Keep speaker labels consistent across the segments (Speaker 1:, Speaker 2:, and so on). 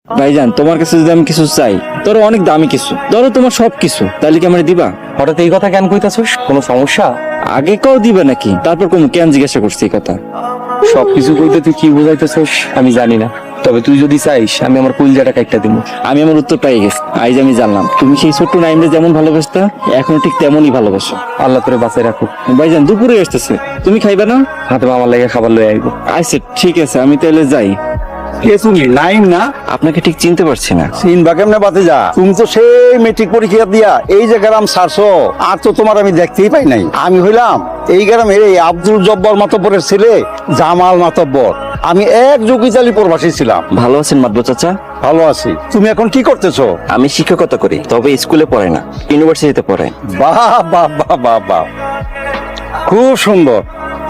Speaker 1: ভাইজান, তোমার কাছে যদি আমি কিছু চাই, ধরো অনেক দামি কিছু, ধরো তোমার সবকিছু, তাহলে কি আমার দিবা?
Speaker 2: হঠাৎ এই কথা কেন কইতাছস? কোনো সমস্যা?
Speaker 1: আগে কেউ দিবে নাকি, তারপর কোন কেন জিজ্ঞাসা করছি এই কথা?
Speaker 2: সবকিছু কইতে তুই কি বুঝাইতেছস আমি জানি না, তবে তুই যদি চাইস আমি আমার কলজাটা কাটটা দিব।
Speaker 1: আমি আমার উত্তর পাই গেছি। আজ আমি জানলাম তুমি সেই ছোট্ট নাইমরে যেমন ভালোবাসতা, এখনো ঠিক তেমনই ভালোবাসো।
Speaker 2: আল্লাহ তোরে বাঁচাই রাখুক।
Speaker 1: ভাইজান, দুপুরে আসতেছে, তুমি খাইবে না?
Speaker 2: হাতে আমার লাগে খাবার লয়ে আইব।
Speaker 1: আচ্ছা ঠিক আছে, আমি তাহলে যাই।
Speaker 3: কে তুমি? নাইম না?
Speaker 1: আপনাকে ঠিক চিনতে পারছি না।
Speaker 3: চিনবা কেমনে বাতে যা? তুমি তো সেই মেট্রিক পরীক্ষা দিয়া এই যে গ্রাম ছাড়ছো, আর তো তোমার আমি দেখতেই পাই নাই। আমি হইলাম এই গ্রামের এই আব্দুল জব্বার মাতব্বরের ছেলে জামাল মাতব্বর। আমি এক যোগিতালি প্রবাসী ছিলাম।
Speaker 1: ভালো আছেন মাদবো চাচা?
Speaker 3: ভালো আছি। তুমি এখন কি করতেছো?
Speaker 1: আমি শিক্ষকতা করি, তবে স্কুলে পড়াই না, ইউনিভার্সিটিতে পড়াই।
Speaker 3: বাহ বাহ বাহ বাহ বাহ, খুব সুন্দর।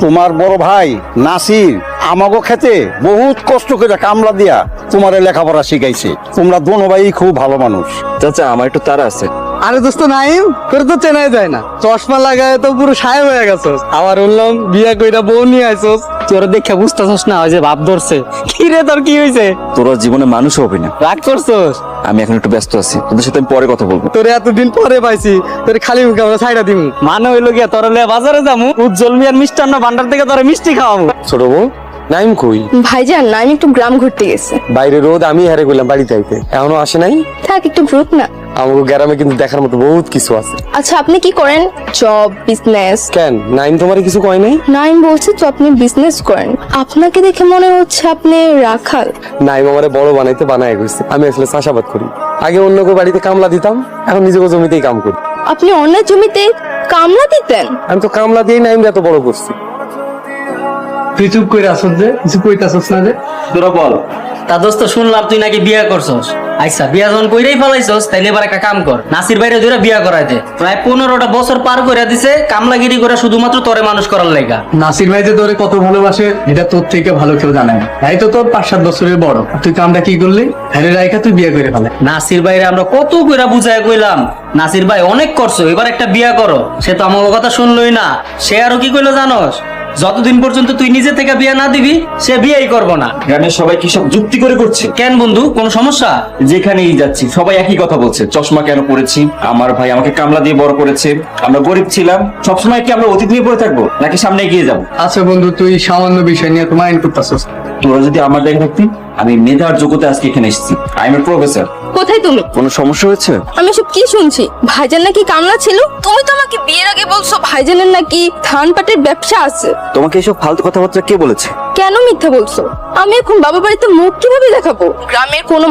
Speaker 3: তোমার বড় ভাই নাসির আমাগো খেতে বহুত কষ্ট করে কামলা দিয়া তোমারে লেখাপড়া শিখাইছে। তোমরা দোনো ভাই খুব ভালো মানুষ।
Speaker 1: চাচা, আমার একটু তাড়া আছে।
Speaker 4: আরে দোস্ত নাইম, তোর তো চেনাই যায় না, চশমা লাগায় তো পুরো সাহেব হয়ে গেছস। আবার বললাম বিয়া কইরা বউ নিয়ে আইছস, তোর দেখে বুঝতেছস না ওই যে ভাব ধরছে। কি রে তোর কি হইছে?
Speaker 1: তোরা জীবনে মানুষ হবে না।
Speaker 4: রাগ করছস?
Speaker 1: আমি এখন একটু ব্যস্ত আছি, তোদের সাথে আমি পরে কথা বলবো।
Speaker 4: তোরে এতদিন পরে পাইছি, তোর খালি মুখে আমরা ছাইড়া দিমু। মানে হইলো গিয়া তোর লিয়া বাজারে যামু, উজ্জ্বল মিয়ার মিষ্টান্ন ভান্ডার থেকে তোরে মিষ্টি খাওয়ামু।
Speaker 2: ছোট বউ নাইম কই?
Speaker 5: ভাইজান, আমি একটু গ্রাম ঘুরতে গেছে।
Speaker 2: বাইরে রোদ, আমি হারে কইলাম বাড়িতে আইতে, এখনো আসে নাই।
Speaker 5: থাক, একটু ঘুরুক না।
Speaker 2: আমাকে গ্রামে কিন্তু দেখার মতো বহুত কিছু আছে।
Speaker 5: আচ্ছা, আপনি কি করেন? Job, business?
Speaker 2: কেন নাইম তোমারে কিছু কয় নাই?
Speaker 5: নাইম বলছে তো আপনি বিজনেস করেন। আপনাকে দেখে মনে হচ্ছে আপনি রাখাল।
Speaker 2: নাইম আমারে বড় বানাইতে বানায় গেছে। আমি আসলে চাষাবাদ করি, আগে অন্য কেউ বাড়িতে কামলা দিতাম, এখন নিজের জমিতেই কাম করি।
Speaker 5: আপনি অন্যের জমিতে কামলা দিতেন?
Speaker 2: আমি তো কামলা দিয়েই নাইম এত বড় করছি।
Speaker 4: তুই চুপ কইরা আসছ যে, কিছু কইতাছস না যে?
Speaker 1: তোরা বল।
Speaker 6: তা দোস্ত, শুনলাম তুই নাকি বিয়া করছস। আচ্ছা, বিয়া যখন কইরাই ফেলাইছস, তাইলে এবার একটা কাম কর, নাসির বাইরে ধরে বিয়া করাই দে। প্রায় 15টা বছর পার করে দিছে কামলাগিরি করে শুধুমাত্র তোরে মানুষ করার লাইগা।
Speaker 4: নাসির ভাই যে তোরে কত ভালোবাসে এটা তোর থেকে ভালো কেউ জানে না। তাই তো তোর 5-7 বছরের বড়, তুই কামটা কি করলি? হ্যাঁ রাইখা তুই বিয়ে করে ফেলে।
Speaker 6: নাসির বাইরে আমরা কত কইরা বুঝায় কইলাম, নাসির ভাই অনেক করছো, এবার একটা বিয়া করো। সে তো আমার কথা শুনলই না। সে আরো কি কইলো জানোস? যতদিন পর্যন্ত তুই নিজে থেকে বিয়া না দিবি, সে বিয়েই করবো না।
Speaker 1: গ্রামের সবাই কি সব যুক্তি করে করছে?
Speaker 6: কেন বন্ধু, কোনো সমস্যা?
Speaker 1: যেখানেই যাচ্ছি সবাই একই কথা বলছে, চশমা কেন পড়েছি, আমার ভাই আমাকে কামলা দিয়ে বড় করেছে, আমরা গরিব ছিলাম। সবসময় কি আমরা অতীত নিয়ে পড়ে থাকবো, নাকি সামনে এগিয়ে যাবো?
Speaker 4: আচ্ছা বন্ধু, তুই সামান্য বিষয় নিয়ে তো মাইন্ড করতেছস।
Speaker 1: তোরা যদি আমার জায়গায় থাকতি, আমি মেধার যোগ্যতা আজকে এখানে এসেছি। I M a professor.
Speaker 5: কোথায় তুমি?
Speaker 1: কোনো সমস্যা হয়েছে?
Speaker 5: আমি সব কি শুনছি? ভাইজান নাকি কামলা ছিল? তুমি তো আমাকে বিয়ের আগে বলছো ভাইজানের নাকি ধান পাটের ব্যবসা আছে।
Speaker 1: তোমাকে এসব ফালতু কথাবার্তা কে বলেছে?
Speaker 5: কেন মিথ্যা বলছো? আমি এখন বাবা বাড়িতে মুখ কিভাবে দেখাবো? গ্রামের কোনো